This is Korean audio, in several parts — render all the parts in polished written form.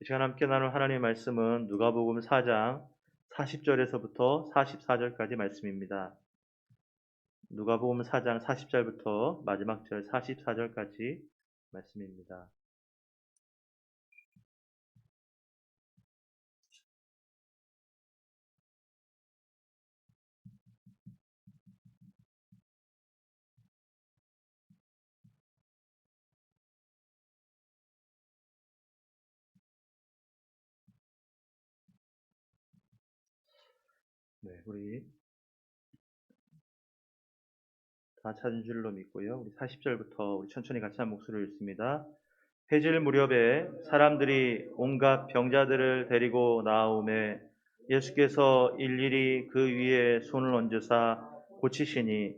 이 시간 함께 나눌 하나님의 말씀은 누가복음 4장 40절에서부터 44절까지 말씀입니다. 누가복음 4장 40절부터 마지막 절 44절까지 말씀입니다. 네, 우리 다 찾은 줄로 믿고요. 우리 40절부터 우리 천천히 같이 한 목소리를 읽습니다. 해질 무렵에 사람들이 온갖 병자들을 데리고 나오매 예수께서 일일이 그 위에 손을 얹으사 고치시니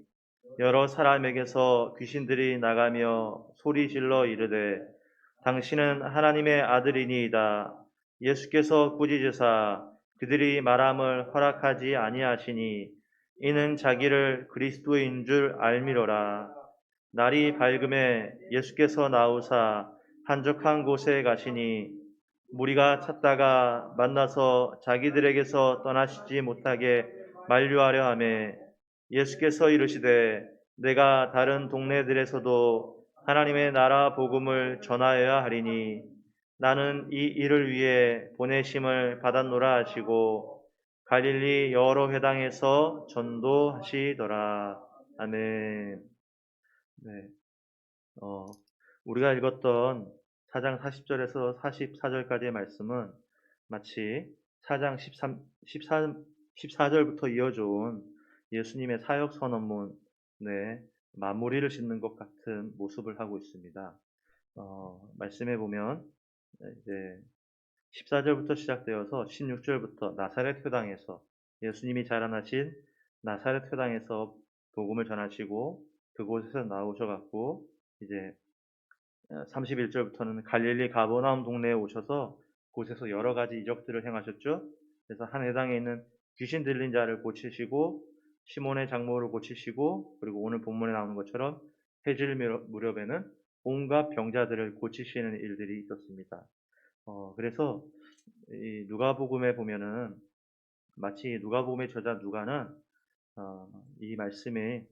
여러 사람에게서 귀신들이 나가며 소리질러 이르되 당신은 하나님의 아들이니이다. 예수께서 꾸짖으사 그들이 말함을 허락하지 아니하시니 이는 자기를 그리스도인 줄 알미로라. 날이 밝음에 예수께서 나오사 한적한 곳에 가시니 무리가 찾다가 만나서 자기들에게서 떠나시지 못하게 만류하려 하매 예수께서 이르시되 내가 다른 동네들에서도 하나님의 나라 복음을 전하여야 하리니 나는 이 일을 위해 보내심을 받았노라 하시고 갈릴리 여러 회당에서 전도하시더라. 아멘. 네. 어, 우리가 읽었던 4장 40절에서 44절까지의 말씀은 마치 4장 14절부터 이어져 온 예수님의 사역 선언문의 마무리를 짓는 것 같은 모습을 하고 있습니다. 말씀해 보면 이제 14절부터 시작되어서 16절부터 나사렛 회당에서 예수님이 자라나신 나사렛 회당에서 복음을 전하시고 그곳에서 나오셔 갖고 이제 31절부터는 갈릴리 가버나움 동네에 오셔서 곳에서 여러 가지 이적들을 행하셨죠. 그래서 한 회당에 있는 귀신 들린 자를 고치시고 시몬의 장모를 고치시고 그리고 오늘 본문에 나오는 것처럼 해질 무렵에는 온갖 병자들을 고치시는 일들이 있었습니다. 그래서 이 누가복음에 보면은 마치 누가복음의 저자 누가는 이 말씀이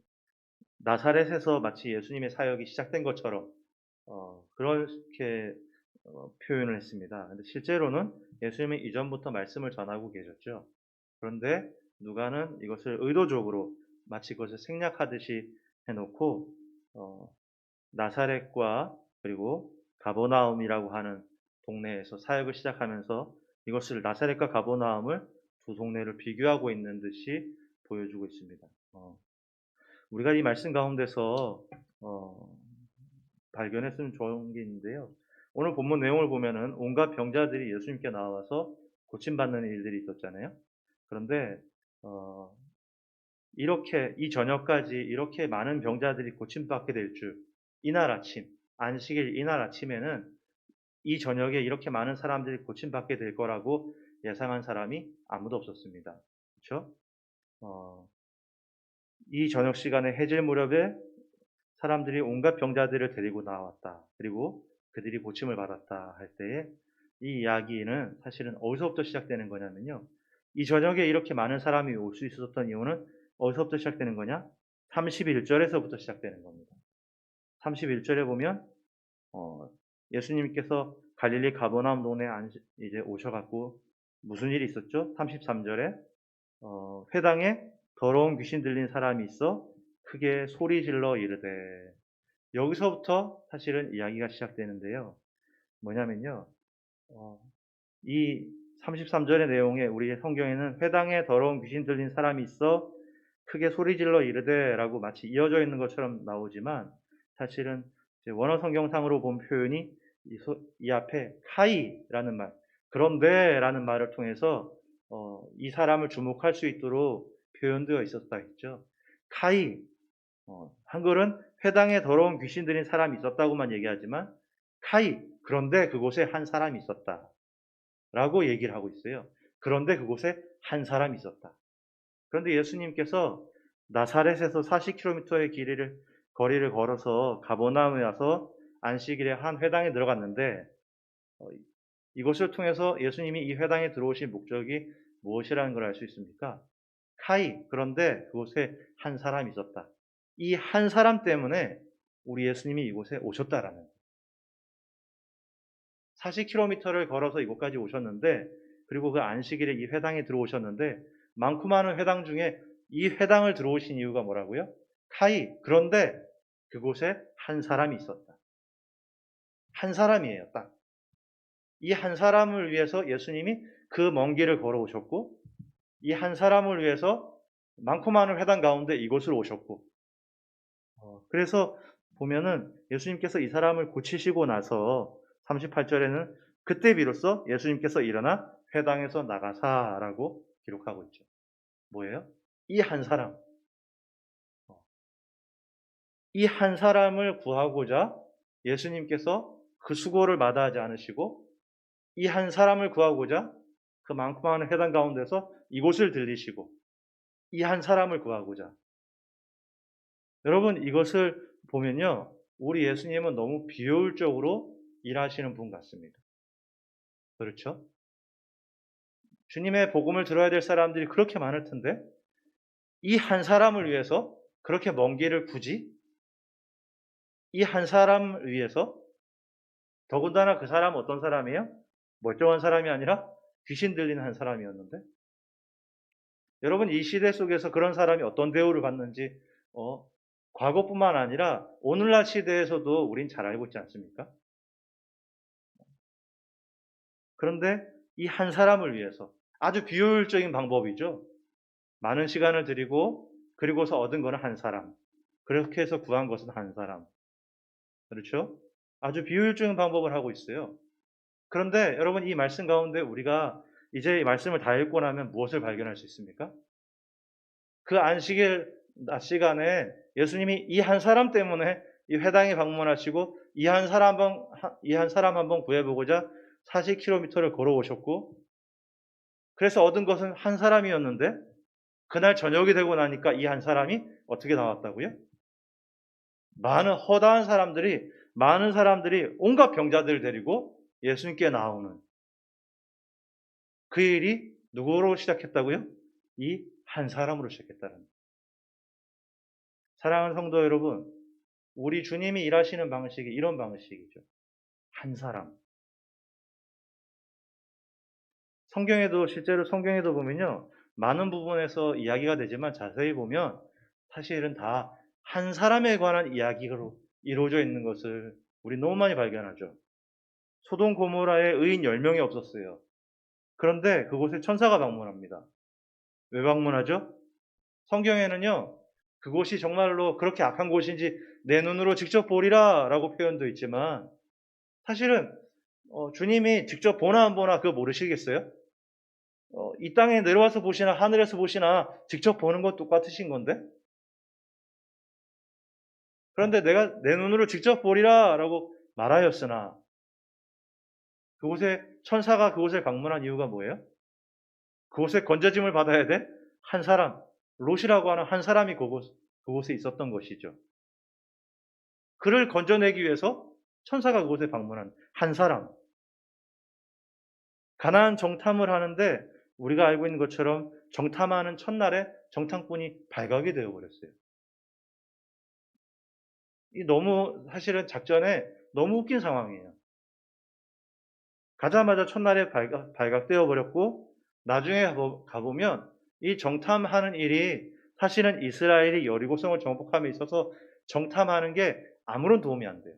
나사렛에서 마치 예수님의 사역이 시작된 것처럼 그렇게 표현을 했습니다. 근데 실제로는 예수님이 이전부터 말씀을 전하고 계셨죠. 그런데 누가는 이것을 의도적으로 마치 그것을 생략하듯이 해놓고 나사렛과 그리고 가버나움이라고 하는 동네에서 사역을 시작하면서 이것을 나사렛과 가버나움을 두 동네를 비교하고 있는 듯이 보여주고 있습니다. 우리가 이 말씀 가운데서 발견했으면 좋은 게 있는데요. 오늘 본문 내용을 보면은 온갖 병자들이 예수님께 나와서 고침받는 일들이 있었잖아요. 그런데 이렇게 이 저녁까지 이렇게 많은 병자들이 고침받게 될 줄, 이날 아침, 안식일 이날 아침에는 이 저녁에 이렇게 많은 사람들이 고침받게 될 거라고 예상한 사람이 아무도 없었습니다. 그렇죠? 이 저녁 시간에 해질 무렵에 사람들이 온갖 병자들을 데리고 나왔다. 그리고 그들이 고침을 받았다 할 때에 이 이야기는 사실은 어디서부터 시작되는 거냐면요. 이 저녁에 이렇게 많은 사람이 올 수 있었던 이유는 어디서부터 시작되는 거냐? 31절에서부터 시작되는 겁니다. 31절에 보면 예수님께서 갈릴리 가버나움 동네에 이제 오셔갖고 무슨 일이 있었죠? 33절에 회당에 더러운 귀신 들린 사람이 있어 크게 소리질러 이르되 여기서부터 사실은 이야기가 시작되는데요. 뭐냐면요. 이 33절의 내용에 우리 성경에는 회당에 더러운 귀신 들린 사람이 있어 크게 소리질러 이르되 라고 마치 이어져 있는 것처럼 나오지만 사실은 원어 성경상으로 본 표현이 이 앞에 카이라는 말, 그런데 라는 말을 통해서 이 사람을 주목할 수 있도록 표현되어 있었다 했죠. 카이, 한글은 회당에 더러운 귀신 들인 사람이 있었다고만 얘기하지만 카이, 그런데 그곳에 한 사람이 있었다 라고 얘기를 하고 있어요. 그런데 그곳에 한 사람이 있었다. 그런데 예수님께서 나사렛에서 40km의 거리를 걸어서 가버나움에 와서 안식일에 한 회당에 들어갔는데 이것을 통해서 예수님이 이 회당에 들어오신 목적이 무엇이라는 걸 알 수 있습니까? 카이, 그런데 그곳에 한 사람이 있었다. 이 한 사람 때문에 우리 예수님이 이곳에 오셨다라는 거예요. 40km를 걸어서 이곳까지 오셨는데, 그리고 그 안식일에 이 회당에 들어오셨는데, 많고 많은 회당 중에 이 회당을 들어오신 이유가 뭐라고요? 카이, 그런데 그곳에 한 사람이 있었다. 한 사람이에요, 딱. 이 한 사람을 위해서 예수님이 그 먼 길을 걸어오셨고, 이 한 사람을 위해서 많고 많은 회당 가운데 이곳을 오셨고, 그래서 보면은 예수님께서 이 사람을 고치시고 나서 38절에는 그때 비로소 예수님께서 일어나 회당에서 나가사라고 기록하고 있죠. 뭐예요? 이 한 사람. 이 한 사람을 구하고자 예수님께서 그 수고를 마다하지 않으시고, 이 한 사람을 구하고자 그 많고 많은 회당 가운데서 이곳을 들리시고, 이 한 사람을 구하고자. 여러분, 이것을 보면요, 우리 예수님은 너무 비효율적으로 일하시는 분 같습니다. 그렇죠? 주님의 복음을 들어야 될 사람들이 그렇게 많을 텐데, 이 한 사람을 위해서 그렇게 먼 길을 굳이, 이 한 사람을 위해서, 더군다나 그 사람은 어떤 사람이에요? 멀쩡한 사람이 아니라 귀신 들리는 한 사람이었는데, 여러분, 이 시대 속에서 그런 사람이 어떤 대우를 받는지 과거뿐만 아니라 오늘날 시대에서도 우린 잘 알고 있지 않습니까? 그런데 이 한 사람을 위해서 아주 비효율적인 방법이죠. 많은 시간을 들이고 그리고서 얻은 것은 한 사람. 그렇게 해서 구한 것은 한 사람. 그렇죠? 아주 비효율적인 방법을 하고 있어요. 그런데 여러분, 이 말씀 가운데 우리가 이제 이 말씀을 다 읽고 나면 무엇을 발견할 수 있습니까? 그 안식일 낮 시간에 예수님이 이 한 사람 때문에 이 회당에 방문하시고 이 한 사람 한번 구해보고자 40km를 걸어오셨고, 그래서 얻은 것은 한 사람이었는데, 그날 저녁이 되고 나니까 이 한 사람이 어떻게 나왔다고요? 많은 사람들이 온갖 병자들을 데리고 예수님께 나오는 그 일이 누구로 시작했다고요? 이 한 사람으로 시작했다는 거예요. 사랑하는 성도 여러분, 우리 주님이 일하시는 방식이 이런 방식이죠. 한 사람. 실제로 성경에도 보면요, 많은 부분에서 이야기가 되지만 자세히 보면 사실은 다 한 사람에 관한 이야기로 이루어져 있는 것을 우리 너무 많이 발견하죠. 소돔 고모라에 의인 10명이 없었어요. 그런데 그곳에 천사가 방문합니다. 왜 방문하죠? 성경에는요, 그곳이 정말로 그렇게 악한 곳인지 내 눈으로 직접 보리라 라고 표현되어 있지만, 사실은 주님이 직접 보나 안 보나 그거 모르시겠어요? 이 땅에 내려와서 보시나 하늘에서 보시나 직접 보는 것 똑같으신 건데, 그런데 내가 내 눈으로 직접 보리라 라고 말하였으나, 천사가 그곳에 방문한 이유가 뭐예요? 그곳에 건져짐을 받아야 돼? 한 사람, 롯이라고 하는 한 사람이 그곳에 있었던 것이죠. 그를 건져내기 위해서 천사가 그곳에 방문한 한 사람. 가나안 정탐을 하는데 우리가 알고 있는 것처럼 정탐하는 첫날에 정탐꾼이 발각이 되어버렸어요. 사실은 작전에 너무 웃긴 상황이에요. 가자마자 첫날에 발각되어 버렸고, 나중에 가보면 이 정탐하는 일이 사실은 이스라엘이 여리고성을 정복함에 있어서 정탐하는 게 아무런 도움이 안 돼요.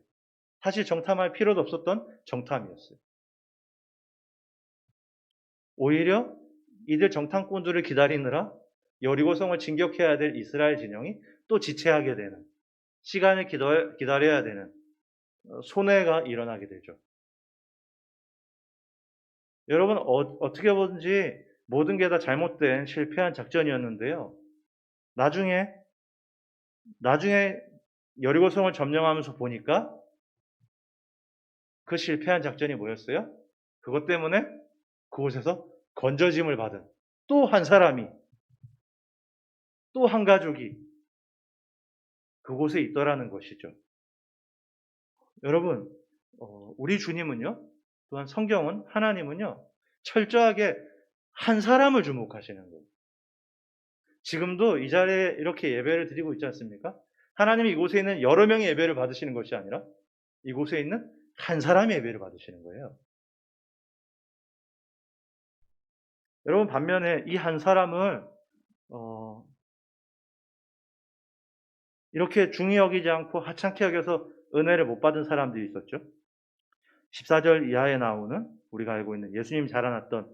사실 정탐할 필요도 없었던 정탐이었어요. 오히려 이들 정탐꾼들을 기다리느라 여리고성을 진격해야 될 이스라엘 진영이 또 지체하게 되는, 시간을 기다려야 되는 손해가 일어나게 되죠. 여러분, 어떻게 보든지 모든 게 다 잘못된 실패한 작전이었는데요. 나중에 여리고성을 점령하면서 보니까 그 실패한 작전이 뭐였어요? 그것 때문에 그곳에서 건져짐을 받은 또 한 사람이, 또 한 가족이 그곳에 있더라는 것이죠. 여러분, 우리 주님은요, 또한 성경은, 하나님은요, 철저하게 한 사람을 주목하시는 거예요. 지금도 이 자리에 이렇게 예배를 드리고 있지 않습니까? 하나님이 이곳에 있는 여러 명의 예배를 받으시는 것이 아니라 이곳에 있는 한 사람의 예배를 받으시는 거예요. 여러분, 반면에 이 한 사람을 이렇게 중히 여기지 않고 하찮게 여겨서 은혜를 못 받은 사람들이 있었죠. 14절 이하에 나오는, 우리가 알고 있는 예수님 자라났던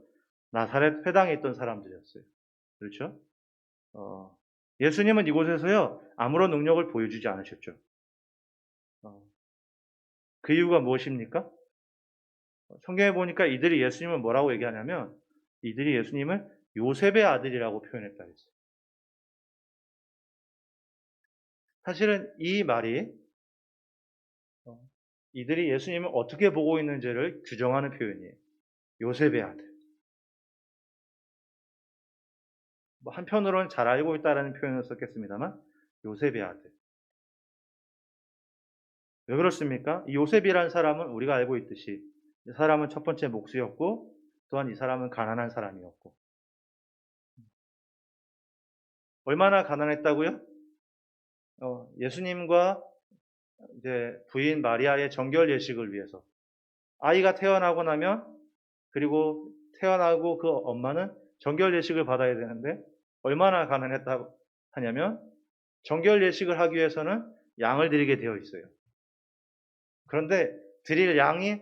나사렛 회당에 있던 사람들이었어요. 그렇죠? 예수님은 이곳에서요, 아무런 능력을 보여주지 않으셨죠. 그 이유가 무엇입니까? 성경에 보니까 이들이 예수님을 뭐라고 얘기하냐면, 이들이 예수님을 요셉의 아들이라고 표현했다 했어요. 사실은 이 말이 이들이 예수님을 어떻게 보고 있는지를 규정하는 표현이에요. 요셉의 아들. 한편으로는 잘 알고 있다라는 표현을 썼겠습니다만, 요셉의 아들. 왜 그렇습니까? 이 요셉이라는 사람은 우리가 알고 있듯이 이 사람은 첫 번째 목수였고, 또한 이 사람은 가난한 사람이었고. 얼마나 가난했다고요? 예수님과 이제 부인 마리아의 정결 예식을 위해서, 아이가 태어나고 나면, 그리고 태어나고 그 엄마는 정결 예식을 받아야 되는데, 얼마나 가난했다고 하냐면 정결 예식을 하기 위해서는 양을 드리게 되어 있어요. 그런데 드릴 양이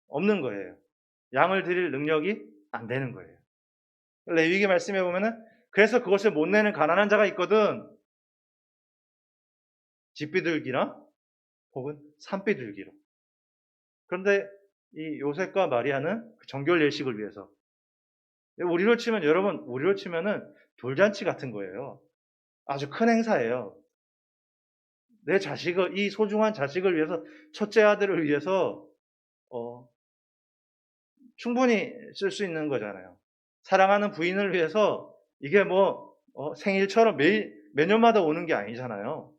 없는 거예요. 양을 드릴 능력이 안 되는 거예요. 레위기 말씀해 보면은, 그래서 그것을 못 내는 가난한 자가 있거든. 집비둘기나 혹은 산비둘기로. 그런데 이 요셉과 마리아는 그 정결 예식을 위해서, 우리로 치면, 여러분, 우리로 치면은 돌잔치 같은 거예요. 아주 큰 행사예요. 내 자식을, 이 소중한 자식을 위해서, 첫째 아들을 위해서 충분히 쓸 수 있는 거잖아요. 사랑하는 부인을 위해서 이게 생일처럼 매년마다 오는 게 아니잖아요.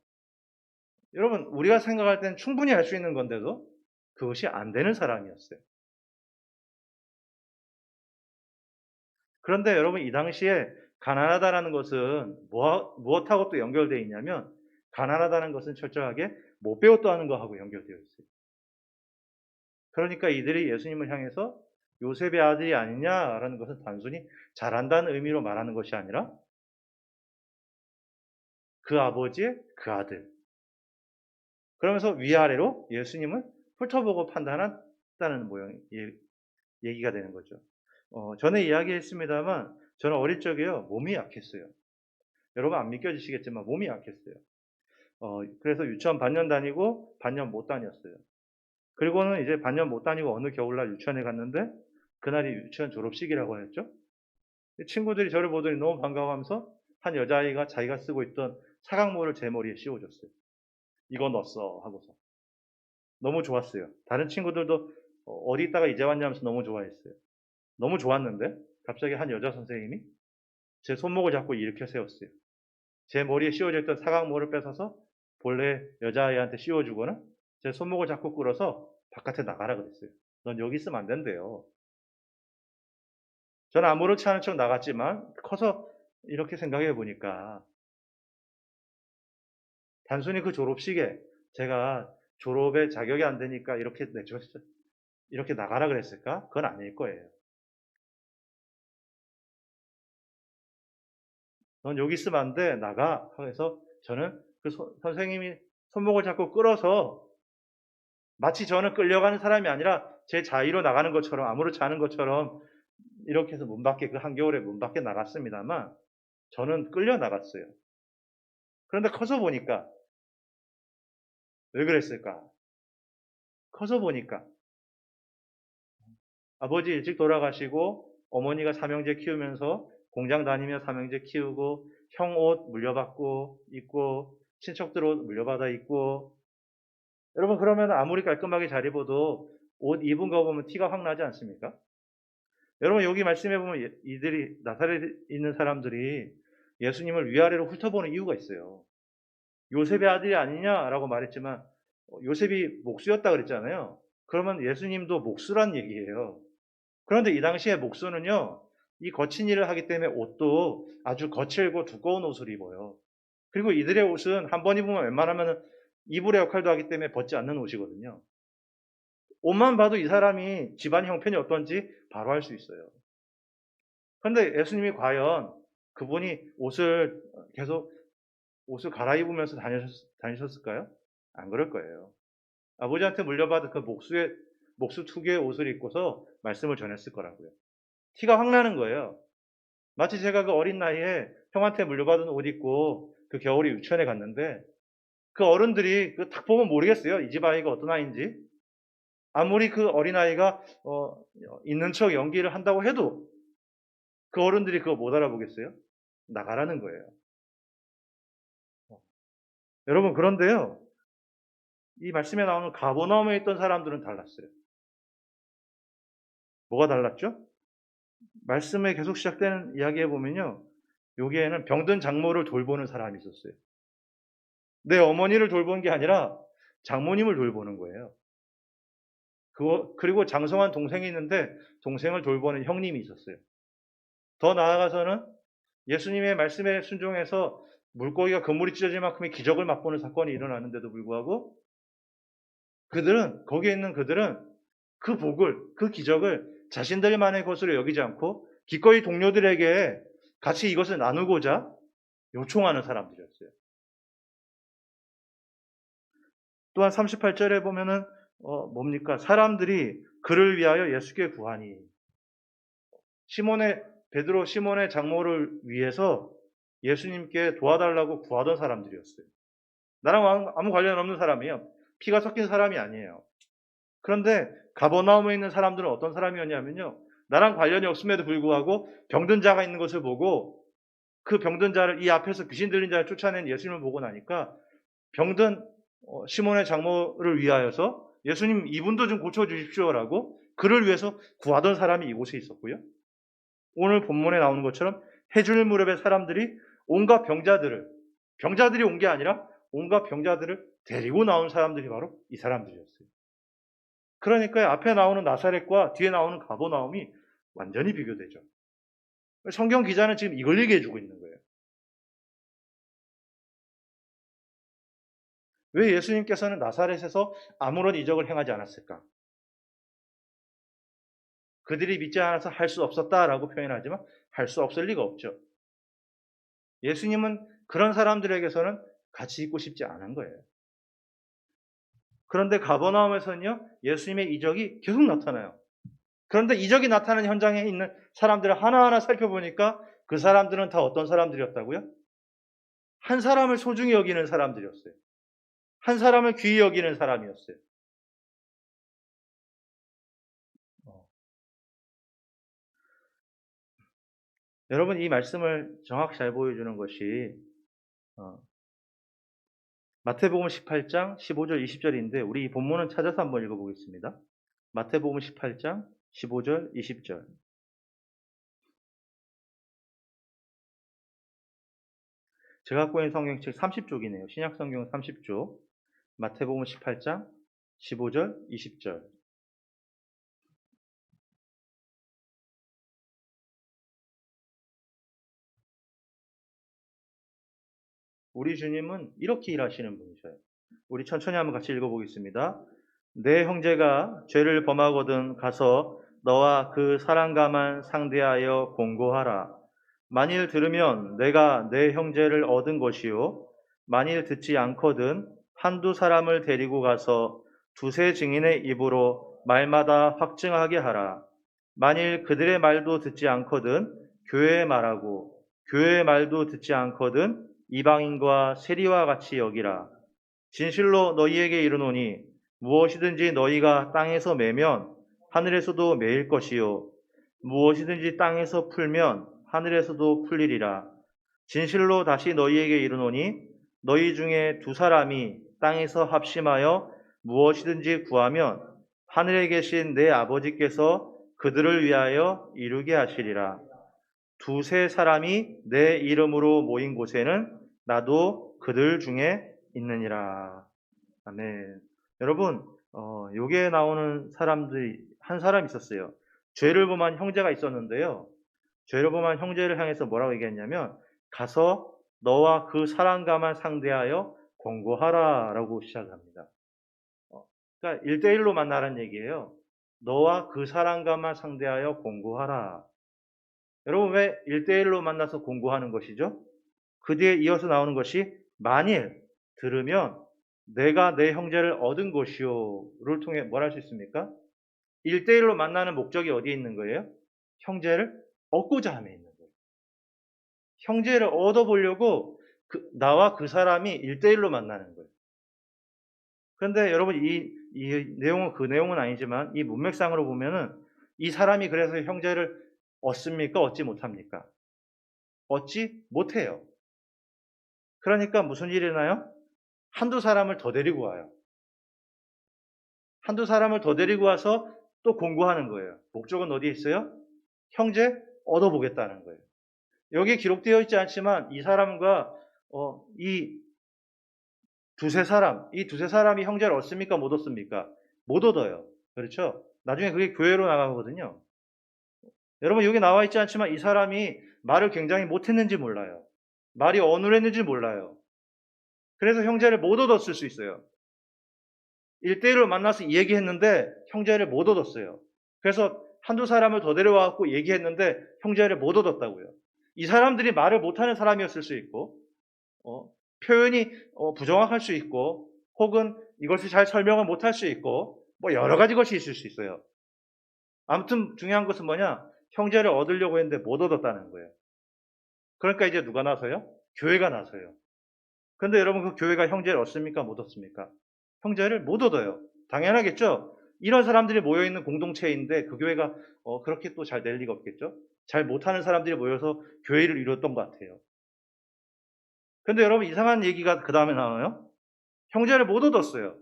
여러분, 우리가 생각할 땐 충분히 할 수 있는 건데도 그것이 안 되는 사람이었어요. 그런데 여러분, 이 당시에 가난하다라는 것은 무엇하고 또 연결되어 있냐면, 가난하다는 것은 철저하게 못 배웠다는 것하고 연결되어 있어요. 그러니까 이들이 예수님을 향해서 요셉의 아들이 아니냐라는 것은 단순히 잘한다는 의미로 말하는 것이 아니라 그 아버지의 그 아들. 그러면서 위아래로 예수님을 훑어보고 판단한다는 얘기가 되는 거죠. 전에 이야기했습니다만, 저는 어릴 적에요, 몸이 약했어요. 여러분 안 믿겨지시겠지만 몸이 약했어요. 그래서 유치원 반년 다니고 반년 못 다녔어요. 그리고는 이제 반년 못 다니고 어느 겨울날 유치원에 갔는데, 그날이 유치원 졸업식이라고 했죠. 친구들이 저를 보더니 너무 반가워하면서 한 여자아이가 자기가 쓰고 있던 사각모를 제 머리에 씌워줬어요. 이거 넣었어 하고서. 너무 좋았어요. 다른 친구들도 어디 있다가 이제 왔냐면서 너무 좋아했어요. 너무 좋았는데 갑자기 한 여자 선생님이 제 손목을 잡고 일으켜 세웠어요. 제 머리에 씌워져 있던 사각모를 뺏어서 본래 여자아이한테 씌워주거나 제 손목을 잡고 끌어서 바깥에 나가라 그랬어요. 넌 여기 있으면 안 된대요. 저는 아무렇지 않은 척 나갔지만 커서 이렇게 생각해 보니까, 단순히 그 졸업식에 제가 졸업에 자격이 안 되니까 이렇게 나가라 그랬을까? 그건 아닐 거예요. 넌 여기 있으면 안 돼. 나가. 해서 저는 그 선생님이 손목을 잡고 끌어서, 마치 저는 끌려가는 사람이 아니라 제 자의로 나가는 것처럼, 아무렇지 않은 것처럼 이렇게 해서 그 한겨울에 문 밖에 나갔습니다만, 저는 끌려 나갔어요. 그런데 커서 보니까 왜 그랬을까? 커서 보니까 아버지 일찍 돌아가시고 어머니가 삼형제 키우면서 공장 다니며 삼형제 키우고, 형 옷 물려받고 입고, 친척들 옷 물려받아 입고. 여러분, 그러면 아무리 깔끔하게 잘 입어도 옷 입은 거 보면 티가 확 나지 않습니까? 여러분, 여기 말씀해 보면 이들이, 나사렛에 있는 사람들이 예수님을 위아래로 훑어보는 이유가 있어요. 요셉의 아들이 아니냐라고 말했지만 요셉이 목수였다 그랬잖아요. 그러면 예수님도 목수란 얘기예요. 그런데 이 당시에 목수는요, 이 거친 일을 하기 때문에 옷도 아주 거칠고 두꺼운 옷을 입어요. 그리고 이들의 옷은 한 번 입으면 웬만하면 이불의 역할도 하기 때문에 벗지 않는 옷이거든요. 옷만 봐도 이 사람이 집안 형편이 어떤지 바로 알 수 있어요. 그런데 예수님이 과연 그분이 계속 옷을 갈아입으면서 다니셨을까요? 안 그럴 거예요. 아버지한테 물려받은 그 목수 특유의 옷을 입고서 말씀을 전했을 거라고요. 티가 확 나는 거예요. 마치 제가 그 어린 나이에 형한테 물려받은 옷 입고 그 겨울에 유치원에 갔는데 그 어른들이 딱 보면 모르겠어요. 이 집 아이가 어떤 아이인지. 아무리 그 어린아이가 있는 척 연기를 한다고 해도 그 어른들이 그거 못 알아보겠어요? 나가라는 거예요. 여러분, 그런데요, 이 말씀에 나오는 가버나움에 있던 사람들은 달랐어요. 뭐가 달랐죠? 말씀에 계속 시작되는 이야기에 보면요, 여기에는 병든 장모를 돌보는 사람이 있었어요. 내 어머니를 돌보는 게 아니라 장모님을 돌보는 거예요. 그리고 장성한 동생이 있는데 동생을 돌보는 형님이 있었어요. 더 나아가서는 예수님의 말씀에 순종해서 물고기가 그물이 찢어질 만큼의 기적을 맛보는 사건이 일어나는데도 불구하고 거기에 있는 그들은 그 복을, 그 기적을 자신들만의 것으로 여기지 않고 기꺼이 동료들에게 같이 이것을 나누고자 요청하는 사람들이었어요. 또한 38절에 보면은 뭡니까? 사람들이 그를 위하여 예수께 구하니. 시몬의 장모를 위해서 예수님께 도와달라고 구하던 사람들이었어요. 나랑 아무 관련 없는 사람이에요. 피가 섞인 사람이 아니에요. 그런데 가버나움에 있는 사람들은 어떤 사람이었냐면요, 나랑 관련이 없음에도 불구하고 병든 자가 있는 것을 보고 그 병든 자를, 이 앞에서 귀신 들린 자를 쫓아낸 예수님을 보고 나니까 병든 시몬의 장모를 위하여서 예수님 이분도 좀 고쳐주십시오라고 그를 위해서 구하던 사람이 이곳에 있었고요. 오늘 본문에 나오는 것처럼 해줄 무렵에 사람들이 온갖 병자들이 온 게 아니라 온갖 병자들을 데리고 나온 사람들이 바로 이 사람들이었어요. 그러니까 앞에 나오는 나사렛과 뒤에 나오는 가버나움이 완전히 비교되죠. 성경 기자는 지금 이걸 얘기해 주고 있는 거예요. 왜 예수님께서는 나사렛에서 아무런 이적을 행하지 않았을까? 그들이 믿지 않아서 할 수 없었다라고 표현하지만 할 수 없을 리가 없죠. 예수님은 그런 사람들에게서는 같이 있고 싶지 않은 거예요. 그런데 가버나움에서는요, 예수님의 이적이 계속 나타나요. 그런데 이적이 나타나는 현장에 있는 사람들을 하나하나 살펴보니까 그 사람들은 다 어떤 사람들이었다고요? 한 사람을 소중히 여기는 사람들이었어요. 한 사람을 귀히 여기는 사람이었어요. 여러분, 이 말씀을 정확히 잘 보여주는 것이 마태복음 18장 15절 20절인데 우리 이 본문은 찾아서 한번 읽어보겠습니다. 마태복음 18장 15절 20절. 제가 갖고 있는 성경책 30쪽이네요. 신약성경 30쪽. 마태복음 18장 15절 20절. 우리 주님은 이렇게 일하시는 분이셔요. 우리 천천히 한번 같이 읽어보겠습니다. 내 형제가 죄를 범하거든 가서 너와 그 사랑감을 상대하여 공고하라. 만일 들으면 내가 내 형제를 얻은 것이요. 만일 듣지 않거든 한두 사람을 데리고 가서 두세 증인의 입으로 말마다 확증하게 하라. 만일 그들의 말도 듣지 않거든 교회의 말하고 교회의 말도 듣지 않거든 이방인과 세리와 같이 여기라. 진실로 너희에게 이르노니 무엇이든지 너희가 땅에서 매면 하늘에서도 매일 것이요 무엇이든지 땅에서 풀면 하늘에서도 풀리리라. 진실로 다시 너희에게 이르노니 너희 중에 두 사람이 땅에서 합심하여 무엇이든지 구하면 하늘에 계신 내 아버지께서 그들을 위하여 이루게 하시리라. 두세 사람이 내 이름으로 모인 곳에는 나도 그들 중에 있느니라. 아멘. 여러분, 여기에 나오는 사람들이 한 사람 있었어요. 죄를 범한 형제가 있었는데요. 죄를 범한 형제를 향해서 뭐라고 얘기했냐면 가서 너와 그 사랑가만 상대하여 권고하라라고 시작합니다. 그러니까 1대1로 만나라는 얘기예요. 너와 그 사랑가만 상대하여 권고하라. 여러분 왜 1대1로 만나서 권고하는 것이죠? 그 뒤에 이어서 나오는 것이 만일 들으면 내가 내 형제를 얻은 것이요를 통해 뭘 할 수 있습니까? 1대1로 만나는 목적이 어디에 있는 거예요? 형제를 얻고자 함에 있는 거예요. 형제를 얻어보려고 나와 그 사람이 1대1로 만나는 거예요. 그런데 여러분 이 내용은 그 내용은 아니지만 이 문맥상으로 보면은 이 사람이 그래서 형제를 얻습니까? 얻지 못합니까? 얻지 못해요. 그러니까 무슨 일이 일어나요? 한두 사람을 더 데리고 와요. 한두 사람을 더 데리고 와서 또 공고하는 거예요. 목적은 어디에 있어요? 형제 얻어보겠다는 거예요. 여기에 기록되어 있지 않지만 이 사람과 이 두세 사람이 형제를 얻습니까? 못 얻습니까? 못 얻어요. 그렇죠? 나중에 그게 교회로 나가거든요. 여러분 여기 나와 있지 않지만 이 사람이 말을 굉장히 못했는지 몰라요. 말이 어눌했는지 몰라요. 그래서 형제를 못 얻었을 수 있어요. 1대1로 만나서 얘기했는데 형제를 못 얻었어요. 그래서 한두 사람을 더 데려와갖고 얘기했는데 형제를 못 얻었다고요. 이 사람들이 말을 못하는 사람이었을 수 있고 표현이 부정확할 수 있고 혹은 이것을 잘 설명을 못할 수 있고 뭐 여러 가지 것이 있을 수 있어요. 아무튼 중요한 것은 뭐냐? 형제를 얻으려고 했는데 못 얻었다는 거예요. 그러니까 이제 누가 나서요? 교회가 나서요. 그런데 여러분 그 교회가 형제를 얻습니까? 못 얻습니까? 형제를 못 얻어요. 당연하겠죠? 이런 사람들이 모여있는 공동체인데 그 교회가 그렇게 또 잘 될 리가 없겠죠? 잘 못하는 사람들이 모여서 교회를 이뤘던 것 같아요. 근데 여러분 이상한 얘기가 그 다음에 나와요. 형제를 못 얻었어요.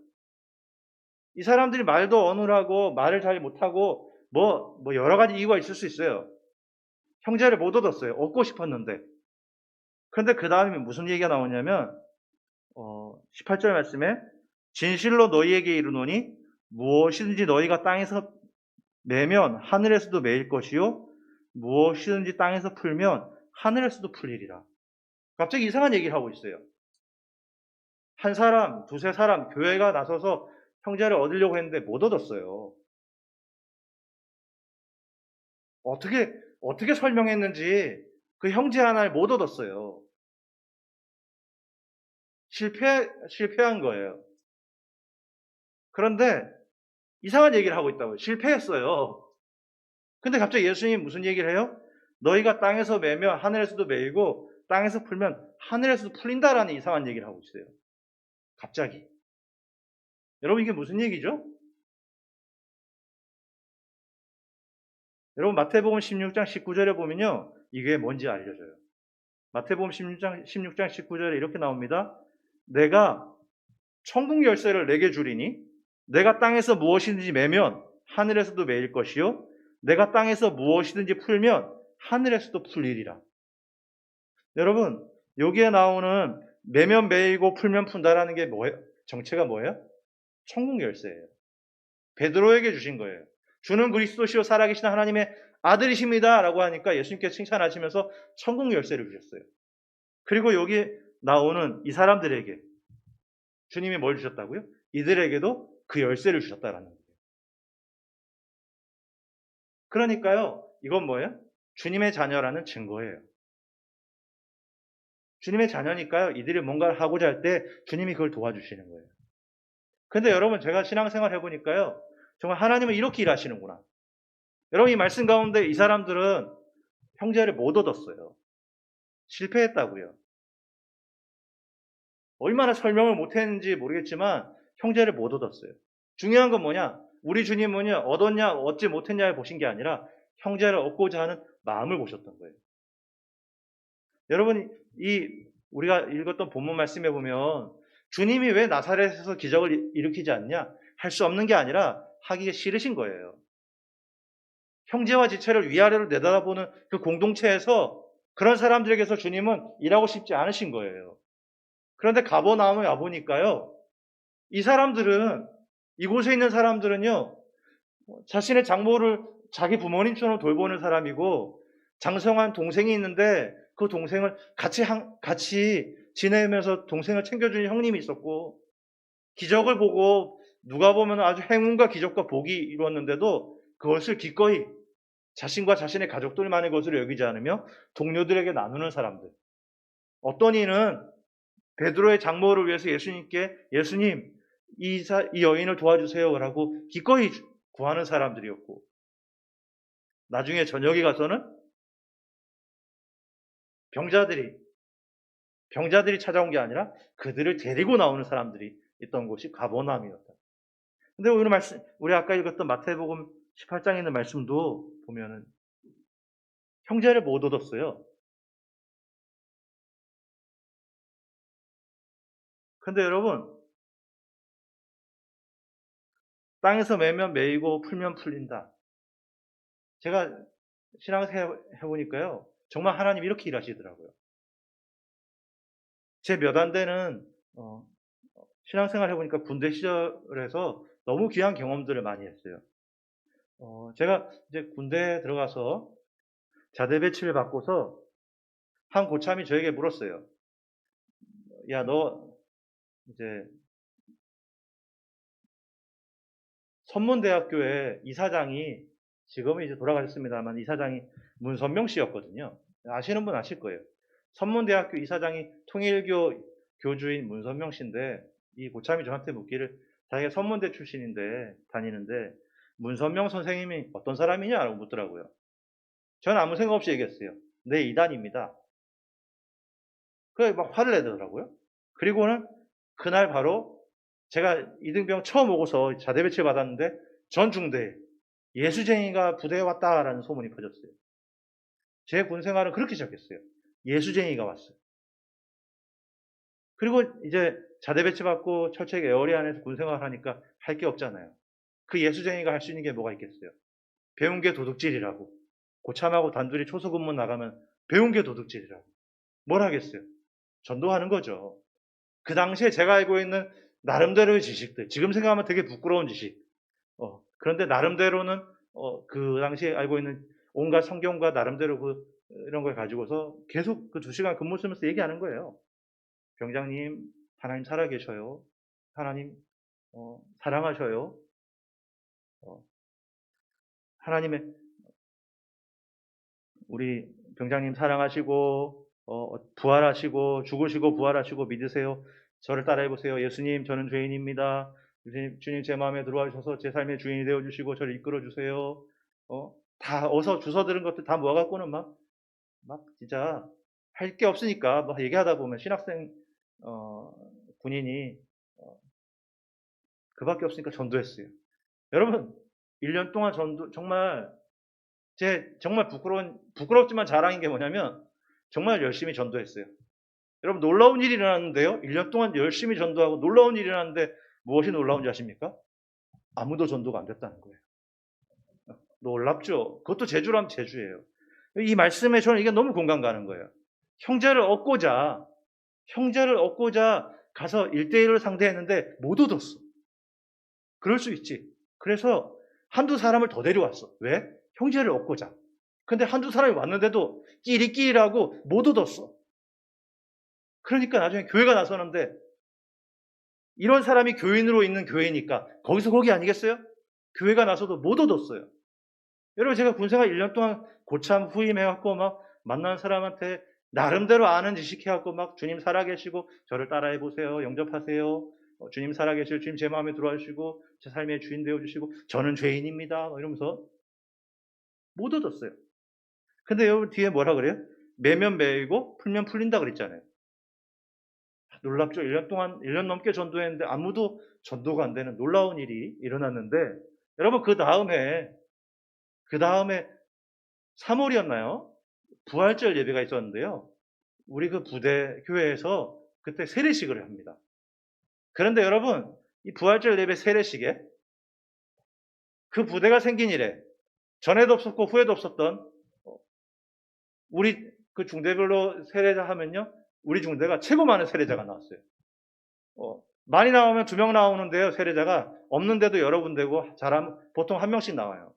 이 사람들이 말도 어눌하고 말을 잘 못하고 뭐 여러 가지 이유가 있을 수 있어요. 형제를 못 얻었어요. 얻고 싶었는데. 그런데 그 다음에 무슨 얘기가 나오냐면 18절 말씀에 진실로 너희에게 이르노니 무엇이든지 너희가 땅에서 매면 하늘에서도 매일 것이요 무엇이든지 땅에서 풀면 하늘에서도 풀리리라. 갑자기 이상한 얘기를 하고 있어요. 한 사람, 두세 사람, 교회가 나서서 형제를 얻으려고 했는데 못 얻었어요. 어떻게 설명했는지 그 형제 하나를 못 얻었어요. 실패한 거예요. 그런데 이상한 얘기를 하고 있다고요. 실패했어요. 근데 갑자기 예수님이 무슨 얘기를 해요? 너희가 땅에서 매면 하늘에서도 매이고 땅에서 풀면 하늘에서도 풀린다라는 이상한 얘기를 하고 있어요. 갑자기. 여러분 이게 무슨 얘기죠? 여러분 마태복음 16장 19절에 보면요. 이게 뭔지 알려줘요. 마태복음 16장 19절에 이렇게 나옵니다. 내가 천국 열쇠를 내게 주리니 내가 땅에서 무엇이든지 매면 하늘에서도 매일 것이요 내가 땅에서 무엇이든지 풀면 하늘에서도 풀리리라. 여러분 여기에 나오는 매면 매이고 풀면 푼다라는 게 뭐예요? 정체가 뭐예요? 천국 열쇠예요. 베드로에게 주신 거예요. 주는 그리스도시요 살아계신 하나님의 아들이십니다 라고 하니까 예수님께서 칭찬하시면서 천국 열쇠를 주셨어요. 그리고 여기 나오는 이 사람들에게 주님이 뭘 주셨다고요? 이들에게도 그 열쇠를 주셨다라는 거예요. 그러니까요, 이건 뭐예요? 주님의 자녀라는 증거예요. 주님의 자녀니까요, 이들이 뭔가를 하고자 할 때 주님이 그걸 도와주시는 거예요. 근데 여러분, 제가 신앙생활 해보니까요, 정말 하나님은 이렇게 일하시는구나. 여러분, 이 말씀 가운데 이 사람들은 형제를 못 얻었어요. 실패했다고요. 얼마나 설명을 못했는지 모르겠지만 형제를 못 얻었어요. 중요한 건 뭐냐? 우리 주님은 뭐냐? 얻었냐 얻지 못했냐를 보신 게 아니라 형제를 얻고자 하는 마음을 보셨던 거예요. 여러분 우리가 읽었던 본문 말씀에 보면 주님이 왜 나사렛에서 기적을 일으키지 않냐? 할 수 없는 게 아니라 하기가 싫으신 거예요. 형제와 지체를 위아래로 내다보는 그 공동체에서 그런 사람들에게서 주님은 일하고 싶지 않으신 거예요. 그런데 가버나움에 와보니까요. 이 사람들은 이곳에 있는 사람들은요, 자신의 장모를 자기 부모님처럼 돌보는 사람이고, 장성한 동생이 있는데 그 동생을 같이 지내면서 동생을 챙겨주는 형님이 있었고, 기적을 보고 누가 보면 아주 행운과 기적과 복이 이루었는데도 그것을 기꺼이 자신과 자신의 가족들만의 것으로 여기지 않으며 동료들에게 나누는 사람들. 어떤 이는 베드로의 장모를 위해서 예수님께 예수님 이 여인을 도와주세요라고 기꺼이 구하는 사람들이었고, 나중에 저녁에 가서는 병자들이 찾아온 게 아니라 그들을 데리고 나오는 사람들이 있던 곳이 가버나움이었다. 근데 오늘 말씀, 우리 아까 읽었던 마태복음 18장에 있는 말씀도 보면은 형제를 못 얻었어요. 근데 여러분, 땅에서 매면 매이고 풀면 풀린다. 제가 신앙생활 해보니까요, 정말 하나님 이렇게 일하시더라고요. 제 몇 안 되는 신앙생활 해보니까 군대 시절에서 너무 귀한 경험들을 많이 했어요. 제가 이제 군대에 들어가서 자대 배치를 받고서 한 고참이 저에게 물었어요. 야, 너 이제 선문대학교의 이사장이, 지금은 이제 돌아가셨습니다만 이사장이 문선명 씨였거든요. 아시는 분 아실 거예요. 선문대학교 이사장이 통일교 교주인 문선명 씨인데, 이 고참이 저한테 묻기를, 자기가 선문대 출신인데 다니는데 문선명 선생님이 어떤 사람이냐라고 묻더라고요. 저는 아무 생각 없이 얘기했어요. 네, 이단입니다. 그래 막 화를 내더라고요. 그리고는 그날 바로 제가 이등병 처음 오고서 자대 배치 받았는데 전 중대에 예수쟁이가 부대에 왔다라는 소문이 퍼졌어요. 제 군 생활은 그렇게 시작했어요. 예수쟁이가 왔어요. 그리고 이제 자대 배치 받고 철책 에어리 안에서 군 생활을 하니까 할 게 없잖아요. 그 예수쟁이가 할 수 있는 게 뭐가 있겠어요? 배운 게 도둑질이라고. 고참하고 단둘이 초소근무 나가면 배운 게 도둑질이라고. 뭘 하겠어요? 전도하는 거죠. 그 당시에 제가 알고 있는 나름대로의 지식들, 지금 생각하면 되게 부끄러운 지식. 그런데 나름대로는 그 당시에 알고 있는 온갖 성경과 나름대로 이런 걸 가지고서 계속 그 2시간 근무 쓰면서 얘기하는 거예요. 병장님, 하나님 살아계셔요. 하나님 사랑하셔요. 하나님의 우리 병장님 사랑하시고 부활하시고 죽으시고 부활하시고 믿으세요. 저를 따라해보세요. 예수님, 저는 죄인입니다. 주님 제 마음에 들어와 주셔서 제 삶의 주인이 되어주시고 저를 이끌어주세요. 다 어서 주워 들은 것들 다 모아갖고는 막 진짜 할 게 없으니까 막 얘기하다 보면 신학생 군인이 그밖에 없으니까 전도했어요. 여러분 1년 동안 전도, 정말 정말 부끄럽지만 자랑인 게 뭐냐면 정말 열심히 전도했어요. 여러분 놀라운 일이 일어났는데요. 1년 동안 열심히 전도하고 놀라운 일이 일어났는데 무엇이 놀라운지 아십니까? 아무도 전도가 안 됐다는 거예요. 놀랍죠? 그것도 제주라면 제주예요. 이 말씀에 저는 이게 너무 공감 가는 거예요. 형제를 얻고자 가서 1대1을 상대했는데 못 얻었어. 그럴 수 있지. 그래서 한두 사람을 더 데려왔어. 왜? 형제를 얻고자. 근데 한두 사람이 왔는데도 끼리끼리라고 못 얻었어. 그러니까 나중에 교회가 나서는데 이런 사람이 교인으로 있는 교회니까 거기서 거기 아니겠어요? 교회가 나서도 못 얻었어요. 여러분 제가 군생활 1년 동안 고참 후임해갖고 막 만난 사람한테 나름대로 아는 지식 해갖고 막 주님 살아계시고 저를 따라해보세요. 영접하세요. 주님 살아계시고 주님 제 마음에 들어와 주시고 제 삶의 주인 되어주시고 저는 죄인입니다. 이러면서 못 얻었어요. 근데 여러분 뒤에 뭐라 그래요? 매면 매이고 풀면 풀린다 그랬잖아요. 놀랍죠? 1년 넘게 전도했는데 아무도 전도가 안 되는 놀라운 일이 일어났는데 여러분 그 다음에 3월이었나요? 부활절 예배가 있었는데요. 우리 그 부대 교회에서 그때 세례식을 합니다. 그런데 여러분 이 부활절 예배 세례식에 그 부대가 생긴 이래 전에도 없었고 후에도 없었던 우리 그 중대별로 세례자 하면요. 우리 중대가 최고 많은 세례자가 나왔어요. 많이 나오면 2명 나오는데요. 세례자가 없는데도 여러 군 되고 잘하면 보통 1명씩 나와요.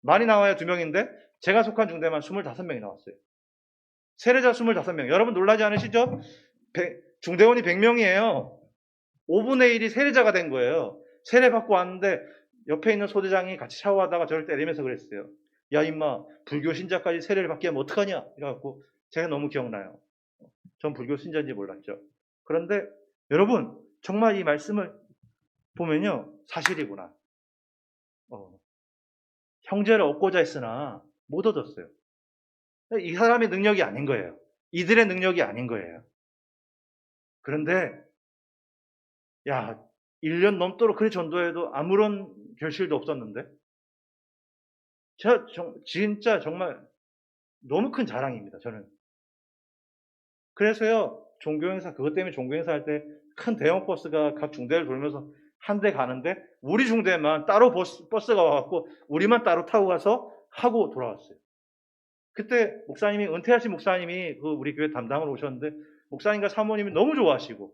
많이 나와야 2명인데 제가 속한 중대만 25명이 나왔어요. 세례자 25명. 여러분 놀라지 않으시죠? 중대원이 100명이에요. 5분의 1이 세례자가 된 거예요. 세례 받고 왔는데 옆에 있는 소대장이 같이 샤워하다가 저를 때리면서 그랬어요. 야 임마, 불교 신자까지 세례를 받게 하면 어떡하냐 이래갖고 제가 너무 기억나요. 전 불교 신자인지 몰랐죠. 그런데 여러분 정말 이 말씀을 보면요, 사실이구나. 형제를 얻고자 했으나 못 얻었어요. 이 사람의 능력이 아닌 거예요. 이들의 능력이 아닌 거예요. 그런데 야, 1년 넘도록 그리 전도해도 아무런 결실도 없었는데 진짜 정말 너무 큰 자랑입니다. 저는. 그래서요, 종교행사, 그것 때문에 종교행사 할 때 큰 대형 버스가 각 중대를 돌면서 한 대 가는데 우리 중대만 따로 버스가 와갖고 우리만 따로 타고 가서 하고 돌아왔어요. 그때 목사님이, 은퇴하신 목사님이 그 우리 교회 담당으로 오셨는데 목사님과 사모님이 너무 좋아하시고,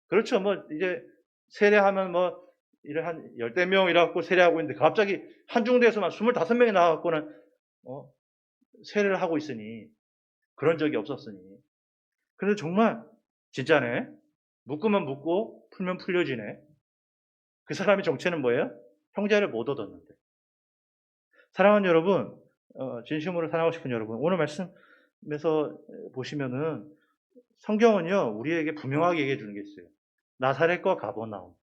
그렇죠. 뭐 이제 세례하면 뭐 이래 한 10명 이래갖고 세례하고 있는데 갑자기 한 중대에서만 25명이 나와갖고는 세례를 하고 있으니, 그런 적이 없었으니. 그래서 정말 진짜네. 묶으면 묶고 풀면 풀려지네. 그 사람의 정체는 뭐예요? 형제를 못 얻었는데. 사랑하는 여러분, 진심으로 사랑하고 싶은 여러분, 오늘 말씀에서 보시면은 성경은요, 우리에게 분명하게 얘기해 주는 게 있어요. 나사렛과 가버나움.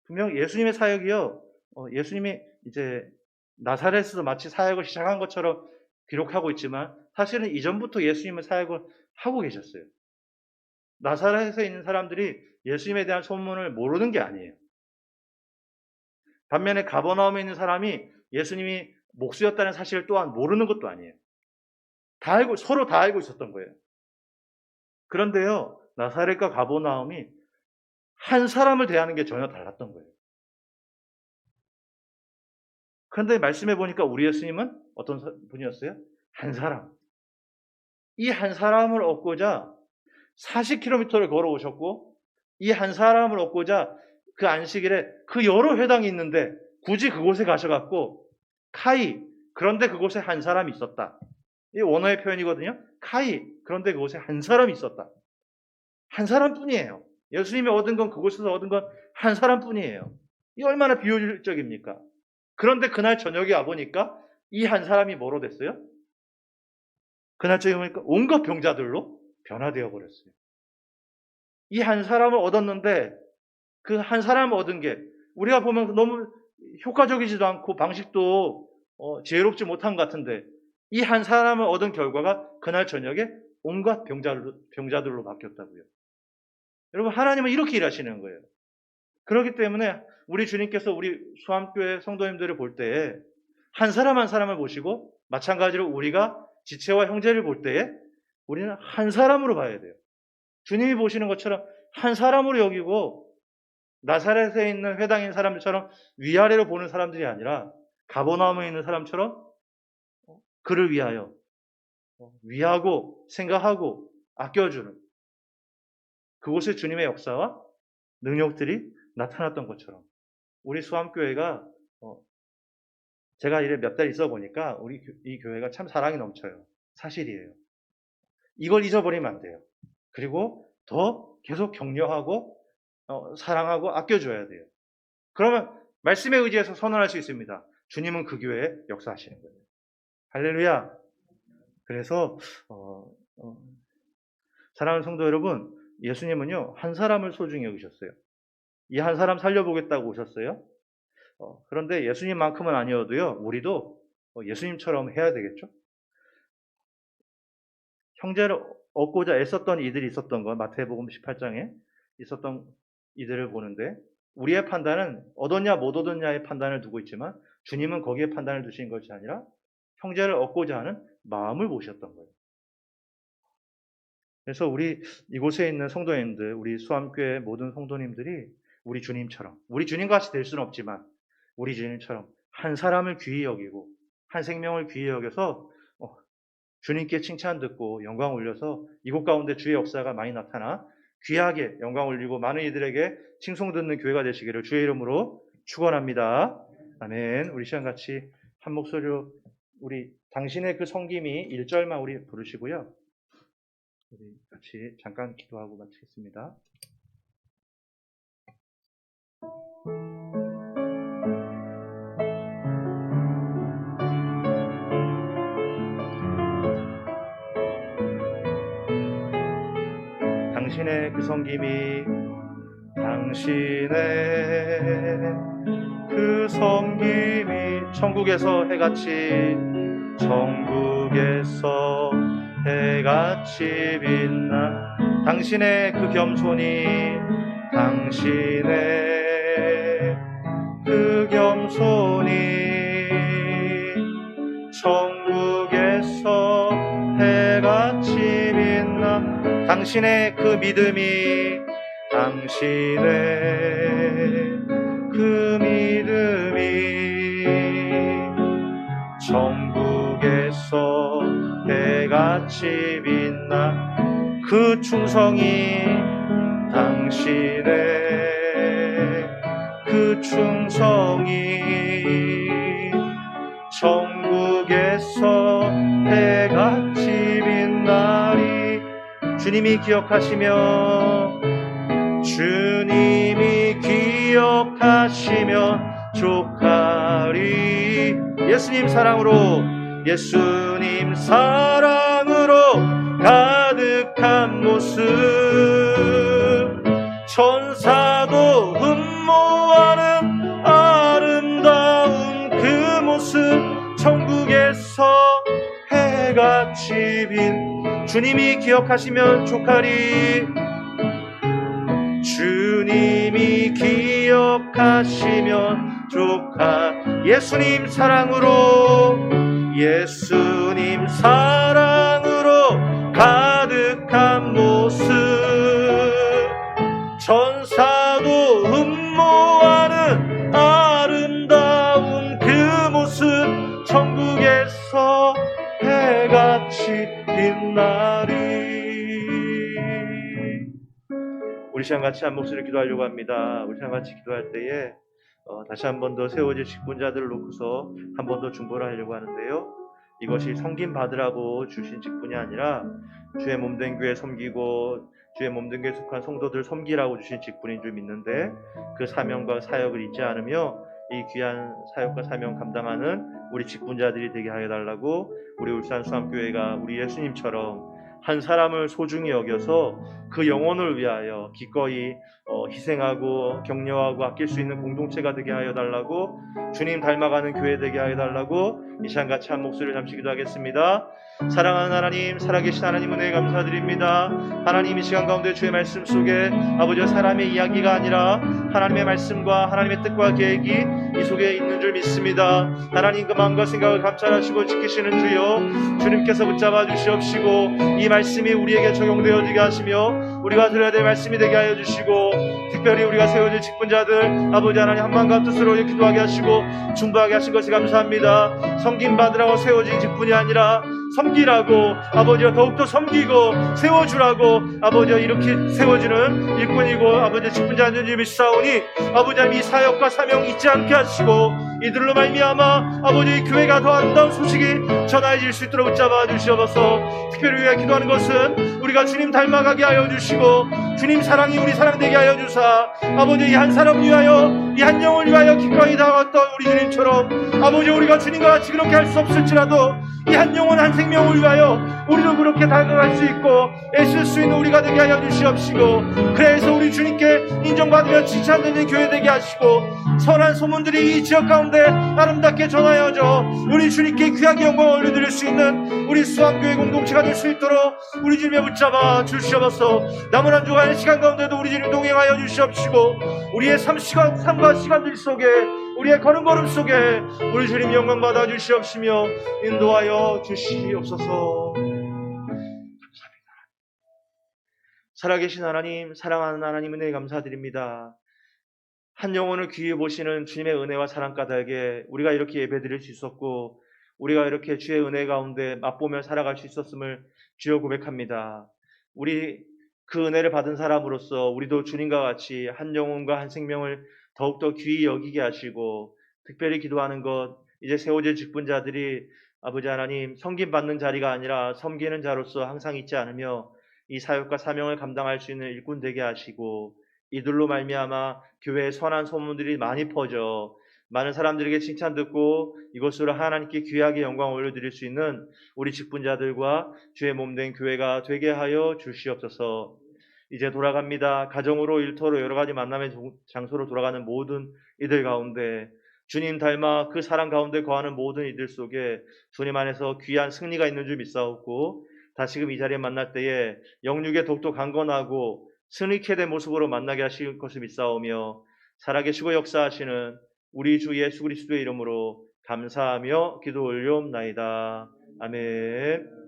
분명 예수님의 사역이요, 예수님이 이제 나사렛에서 마치 사역을 시작한 것처럼 기록하고 있지만 사실은 이전부터 예수님의 사역을 하고 계셨어요. 나사렛에 있는 사람들이 예수님에 대한 소문을 모르는 게 아니에요. 반면에 가버나움에 있는 사람이 예수님이 목수였다는 사실을 또한 모르는 것도 아니에요. 서로 다 알고 있었던 거예요. 그런데요, 나사렛과 가버나움이 한 사람을 대하는 게 전혀 달랐던 거예요. 그런데 말씀해 보니까 우리 예수님은 어떤 분이었어요? 한 사람. 이 한 사람을 얻고자 40km를 걸어오셨고, 이 한 사람을 얻고자 그 안식일에 그 여러 회당이 있는데 굳이 그곳에 가셔갖고 카이, 그런데 그곳에 한 사람이 있었다. 이 원어의 표현이거든요. 카이, 그런데 그곳에 한 사람이 있었다. 한 사람뿐이에요. 예수님이 얻은 건, 그곳에서 얻은 건 한 사람뿐이에요. 이 얼마나 비효율적입니까? 그런데 그날 저녁에 와보니까 이 한 사람이 뭐로 됐어요? 그날 저녁에 보니까 온갖 병자들로 변화되어 버렸어요. 이 한 사람을 얻었는데 그 한 사람을 얻은 게 우리가 보면 너무 효과적이지도 않고 방식도 지혜롭지 못한 것 같은데, 이 한 사람을 얻은 결과가 그날 저녁에 온갖 병자들로 바뀌었다고요. 여러분, 하나님은 이렇게 일하시는 거예요. 그렇기 때문에 우리 주님께서 우리 수암교회 성도님들을 볼 때에 한 사람 한 사람을 보시고, 마찬가지로 우리가 지체와 형제를 볼 때에 우리는 한 사람으로 봐야 돼요. 주님이 보시는 것처럼 한 사람으로 여기고, 나사렛에 있는 회당에 있는 사람들처럼 위아래로 보는 사람들이 아니라 가버나움에 있는 사람처럼 그를 위하여 위하고 생각하고 아껴주는, 그곳에 주님의 역사와 능력들이 나타났던 것처럼 우리 수암교회가, 제가 이래 몇 달 있어 보니까 우리 이 교회가 참 사랑이 넘쳐요. 사실이에요. 이걸 잊어버리면 안 돼요. 그리고 더 계속 격려하고 사랑하고 아껴줘야 돼요. 그러면 말씀에 의지해서 선언할 수 있습니다. 주님은 그 교회에 역사하시는 거예요. 할렐루야. 그래서 사랑하는 성도 여러분, 예수님은요 한 사람을 소중히 여기셨어요. 이 한 사람 살려보겠다고 오셨어요. 그런데 예수님만큼은 아니어도요, 우리도 예수님처럼 해야 되겠죠. 형제를 얻고자 애썼던 이들이 있었던 것, 마태복음 18장에 있었던 이들을 보는데, 우리의 판단은 얻었냐 못 얻었냐의 판단을 두고 있지만 주님은 거기에 판단을 두신 것이 아니라 형제를 얻고자 하는 마음을 보셨던 거예요. 그래서 우리 이곳에 있는 성도님들, 우리 수암교회 모든 성도님들이 우리 주님처럼, 우리 주님같이 될 수는 없지만 우리 주님처럼 한 사람을 귀히 여기고 한 생명을 귀히 여겨서 주님께 칭찬 듣고 영광 올려서 이곳 가운데 주의 역사가 많이 나타나 귀하게 영광 올리고 많은 이들에게 칭송 듣는 교회가 되시기를 주의 이름으로 축원합니다. 아멘. 우리 시간 같이 한 목소리로 우리 당신의 그 섬김이 1절만 우리 부르시고요. 우리 같이 잠깐 기도하고 마치겠습니다. 당신의 그 섬김이 당신의 그 섬김이 천국에서 해같이 천국에서 해같이 빛나 당신의 그 겸손이 당신의 그 겸손이 천국에서 해같이 빛나 당신의 그 믿음이 당신의 그 믿음이 천국에서 해같이 빛나 그 충성이 당신의 그 충성이 천국에서 해같이 빛나리. 주님이 기억하시며 주님이 기억하시면 족하리. 예수님 사랑으로 예수님 사랑으로 가득한 모습 천사도 흠모하는 아름다운 그 모습 천국에서 해같이 빛 주님이 기억하시면 족하리. 주님이 기억하시면 족하. 예수님 사랑으로 예수님 사랑으로 가득한 모습 천사도 흠모하는 아름다운 그 모습 천국에서 해같이 빛나리. 우리 시간 같이 한 목소리 기도하려고 합니다. 우리 시간 같이 기도할 때에 다시 한 번 더 세워질 직분자들을 놓고서 한 번 더 중보를 하려고 하는데요. 이것이 섬김 받으라고 주신 직분이 아니라 주의 몸된 교회 섬기고 주의 몸된 교회에 속한 성도들 섬기라고 주신 직분인 줄 믿는데 그 사명과 사역을 잊지 않으며 이 귀한 사역과 사명 감당하는 우리 직분자들이 되게 하여 달라고 우리 울산 수암교회가 우리 예수님처럼 한 사람을 소중히 여겨서 그 영혼을 위하여 기꺼이 희생하고 격려하고 아낄 수 있는 공동체가 되게 하여 달라고 주님 닮아가는 교회 되게 하여 달라고 이 시간 같이 한 목소리를 잠시 기도하겠습니다. 사랑하는 하나님, 살아계신 하나님 은혜 감사드립니다. 하나님 이 시간 가운데 주의 말씀 속에 아버지와 사람의 이야기가 아니라 하나님의 말씀과 하나님의 뜻과 계획이 이 속에 있는 줄 믿습니다. 하나님 그 마음과 생각을 감찰하시고 지키시는 주여 주님께서 붙잡아 주시옵시고 이 말씀이 우리에게 적용되어지게 하시며 우리가 들어야 될 말씀이 되게 하여 주시고 특별히 우리가 세워질 직분자들 아버지 하나님 한 마음과 뜻으로 기도하게 하시고 중보하게 하신 것이 감사합니다. 섬김 받으라고 세워진 직분이 아니라 섬기라고 아버지가 더욱더 섬기고 세워주라고 아버지가 이렇게 세워지는 일꾼이고 아버지 직분자들인 줄 믿사오니 아버지 하나님 이 사역과 사명 잊지 않게 하시고 이들로 말미암아 아버지 교회가 더 아름다운 소식이 전해질 수 있도록 붙잡아 주시옵소서. 특별히 우리가 기도하는 것은 우리가 주님 닮아가게 하여 주시고 주님 사랑이 우리 사랑되게 하여 주사 아버지 이 한 사람 위하여 이 한 영을 위하여 기꺼이 다가왔던 우리 주님처럼 아버지 우리가 주님과 같이 그렇게 할 수 없을지라도 이 한 영혼 한 생명을 위하여 우리도 그렇게 다가갈 수 있고 애쓸 수 있는 우리가 되게 하여 주시옵시고 그래서 우리 주님께 인정받으며 칭찬되는 교회 되게 하시고 선한 소문들이 이 지역 가운데 아름답게 전하여져 우리 주님께 귀하게 영광을 올려드릴 수 있는 우리 수암교회 공동체가 될 수 있도록 우리 주님에 붙잡아 주시옵소서. 남은 한 주간의 시간 가운데도 우리 주님 동행하여 주시옵시고 우리의 삶과 시간들 속에 우리의 걸음걸음 속에 우리 주님 영광 받아 주시옵시며 인도하여 주시옵소서. 감사합니다. 살아계신 하나님, 사랑하는 하나님 은혜에 감사드립니다. 한 영혼을 귀히 보시는 주님의 은혜와 사랑 까닭에 우리가 이렇게 예배드릴 수 있었고 우리가 이렇게 주의 은혜 가운데 맛보며 살아갈 수 있었음을 주여 고백합니다. 우리 그 은혜를 받은 사람으로서 우리도 주님과 같이 한 영혼과 한 생명을 더욱더 귀히 여기게 하시고, 특별히 기도하는 것, 이제 세워질 직분자들이 아버지 하나님 섬김받는 자리가 아니라 섬기는 자로서 항상 있지 않으며 이 사역과 사명을 감당할 수 있는 일꾼 되게 하시고, 이들로 말미암아 교회의 선한 소문들이 많이 퍼져 많은 사람들에게 칭찬 듣고 이것으로 하나님께 귀하게 영광 올려드릴 수 있는 우리 직분자들과 주의 몸된 교회가 되게 하여 주시옵소서. 이제 돌아갑니다. 가정으로 일터로 여러 가지 만남의 장소로 돌아가는 모든 이들 가운데 주님 닮아 그 사랑 가운데 거하는 모든 이들 속에 주님 안에서 귀한 승리가 있는 줄 믿사옵고, 다시금 이 자리에 만날 때에 영육의 독도 강건하고 승리케 된 모습으로 만나게 하실 것을 믿사오며, 살아계시고 역사하시는 우리 주 예수 그리스도의 이름으로 감사하며 기도 올려옵나이다. 아멘.